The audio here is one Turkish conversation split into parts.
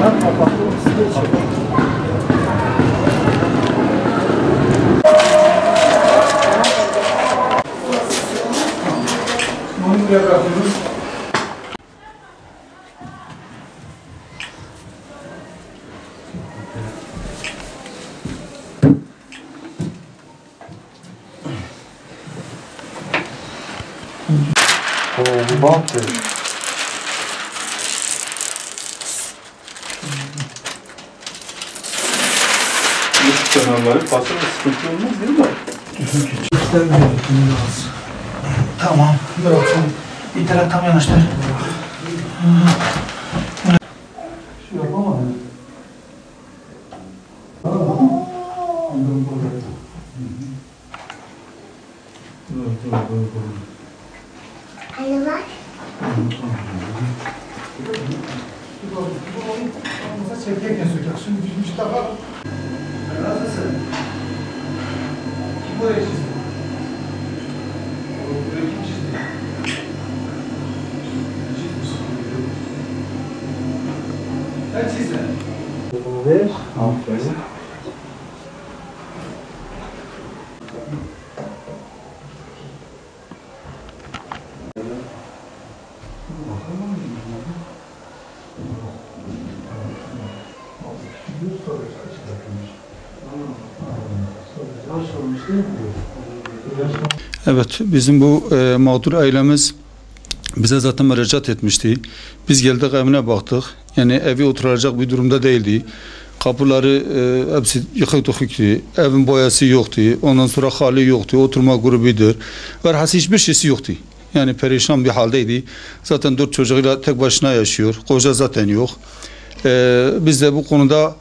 Bunu buraya bırakıyoruz. Bu bantı. Bu kenarları basarsa sıkıntı olmaz değil mi? Tamam. Bıraksın. Bir taraf tam yanaştır. Şu yapamadım. Hayırlar? Çekerken sökecek. Şimdi bir takalım. Nasılsın? Kim buraya çizdi? Buraya kim çizdi? Sen çizdin. Ver. Aferin. Evet, bizim bu mağdur ailemiz bize zaten müracaat etmişti. Biz geldik, evine baktık. Yani evi oturacak bir durumda değildi. Kapıları hepsi yıkık döküktü. Evin boyası yoktu. Ondan sonra hali yoktu. Oturma grubudur. Ve hiçbir şeysi yoktu. Yani perişan bir haldeydi. Zaten 4 çocuğuyla tek başına yaşıyor. Koca zaten yok. Biz de bu konuda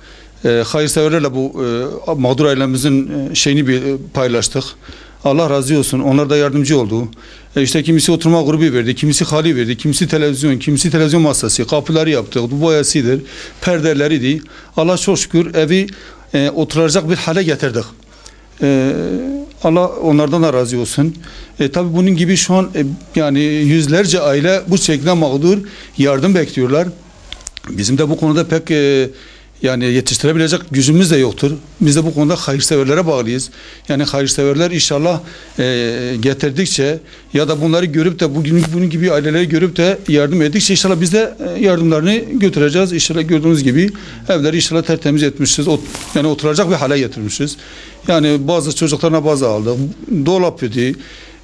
hayırseverlerle bu mağdur ailemizin şeyini paylaştık. Allah razı olsun. Onlar da yardımcı oldu. İşte kimisi oturma grubu verdi, kimisi hali verdi, kimisi televizyon masası, kapıları yaptık, bu boyasıdır, perdeleriydi. Allah çok şükür evi oturacak bir hale getirdik. Allah onlardan da razı olsun. Tabii bunun gibi şu an yani yüzlerce aile bu şekilde mağdur yardım bekliyorlar. Bizim de bu konuda pek yani yetiştirebilecek gücümüz de yoktur. Biz de bu konuda hayırseverlere bağlıyız. Yani hayırseverler inşallah getirdikçe ya da bunları görüp de bunun gibi aileleri görüp de yardım ettikçe inşallah biz de yardımlarını götüreceğiz. İnşallah gördüğünüz gibi evleri inşallah tertemiz etmişiz. Yani oturacak bir hale getirmişiz. Yani bazı çocuklarına bazı aldık. Dolap idi.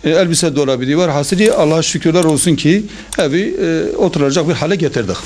Elbise dolabı var. Hasili Allah'a şükürler olsun ki evi oturacak bir hale getirdik.